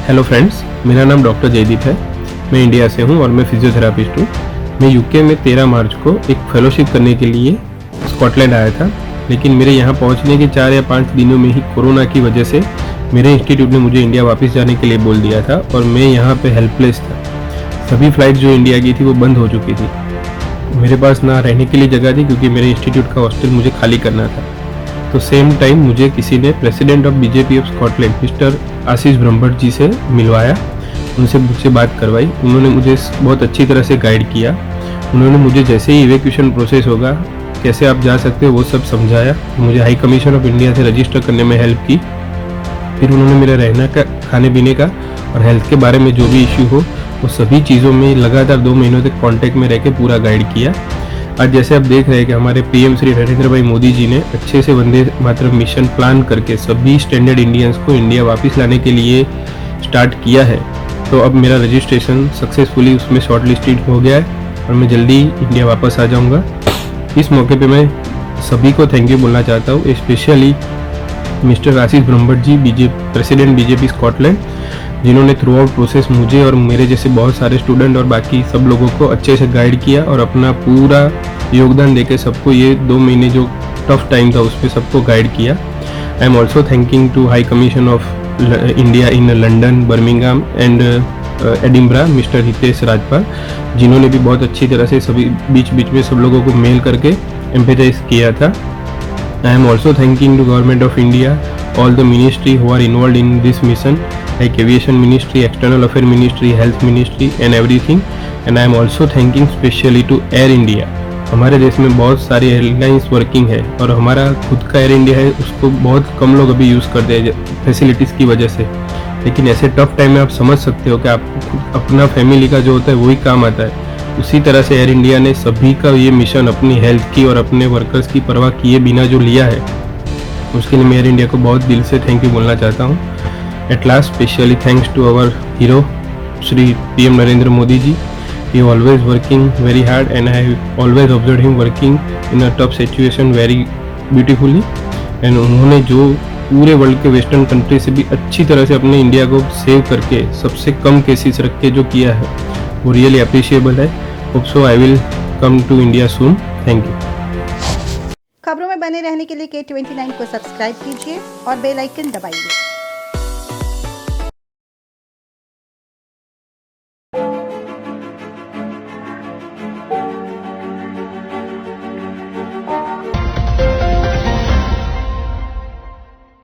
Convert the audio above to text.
Hello friends, मेरा नाम doctor Jaideep है। मैं इंडिया से हूँ और मैं फिजियोथेरापिस्ट हूँ। मैं यूके में 13 मार्च को एक फेलोशिप करने के लिए स्कॉटलैंड आया था, लेकिन मेरे यहाँ पहुँचने के 4 या 5 दिनों में ही कोरोना की वजह से मेरे इंस्टीट्यूट ने मुझे इंडिया वापस जाने के लिए बोल दिया था और मैं यहाँ पे हेल्पलेस था। सभी फ्लाइट जो इंडिया की थी वो बंद हो चुकी थी। मेरे पास ना रहने के लिए जगह थी क्योंकि मेरे इंस्टीट्यूट का हॉस्टल मुझे खाली करना था। तो सेम टाइम मुझे किसी ने president of BJP of Scotland mister Ashish Brahmbhatt ji से मिलवाया, उनसे मुझसे बात करवाई। उन्होंने मुझे बहुत अच्छी तरह से गाइड किया। उन्होंने मुझे जैसे ही इवैक्यूएशन प्रोसेस होगा, कैसे आप जा सकते हो, वो सब समझाया। मुझे हाई कमीशन ऑफ इंडिया से रजिस्टर करने में हेल्प की। फिर उन्होंने मेरे रहने का, खाने पीने का और हेल्थ के बारे में जो भी इश्यू हो वो सभी चीज़ों में लगातार 2 महीनों तक कांटेक्ट में रह के पूरा गाइड किया। आज जैसे आप देख रहे हैं कि हमारे पीएम श्री नरेंद्र भाई मोदी जी ने अच्छे से वंदे मातरम मिशन प्लान करके सभी स्टैंडर्ड इंडियंस को इंडिया वापस लाने के लिए स्टार्ट किया है। तो अब मेरा रजिस्ट्रेशन सक्सेसफुली उसमें शॉर्ट लिस्टेड हो गया है और मैं जल्दी इंडिया वापस आ जाऊंगा। इस मौके पे मैं सभी को थैंक यू बोलना चाहता हूँ, स्पेशली मिस्टर आशीष ब्रह्मभट्ट जी, प्रेसिडेंट बीजेपी स्कॉटलैंड, जिन्होंने थ्रू आउट प्रोसेस मुझे और मेरे जैसे बहुत सारे स्टूडेंट और बाकी सब लोगों को अच्छे से गाइड किया और अपना पूरा योगदान देके सबको ये 2 महीने जो टफ टाइम था उस पर सबको गाइड किया। I am also thanking to high commission of India in London, Birmingham and Edinburgh, mister Hitesh Rajpal, जिन्होंने भी बहुत अच्छी तरह से सभी बीच में सब लोगों को मेल करके एम्पैथाइज किया था। I am also thanking the government of India, all the ministry who are involved in this mission, like aviation ministry, external affairs ministry, health ministry and everything. And I am also thanking specially to Air India. हमारे देश में बहुत सारी airlines working है और हमारा खुद का एयर इंडिया है, उसको बहुत कम लोग अभी यूज़ करते हैं फैसिलिटीज़ की वजह से। लेकिन ऐसे टफ टाइम में आप समझ सकते हो कि आपको अपना फैमिली का जो होता है वही काम आता है। उसी तरह से एयर इंडिया ने सभी का ये मिशन अपनी हेल्थ की और अपने वर्कर्स की परवाह किए बिना जो लिया है, उसके लिए मैं एयर इंडिया को बहुत दिल से थैंक यू बोलना चाहता हूँ। At last specially thanks to our hero Shri PM Narendra Modi ji. He always working very hard and I always observe him working in a tough situation very beautifully. And उन्होंने जो पूरे वर्ल्ड के वेस्टर्न कंट्री से भी अच्छी तरह से अपने इंडिया को सेव करके सबसे कम केसेस रख के जो किया है वो रियली अप्रिशिएबल है। Hope so I will come to India soon. Thank you. खबरों में बने रहने के लिए K29 को सब्सक्राइब कीजिए और बेल आइकन दबाइए।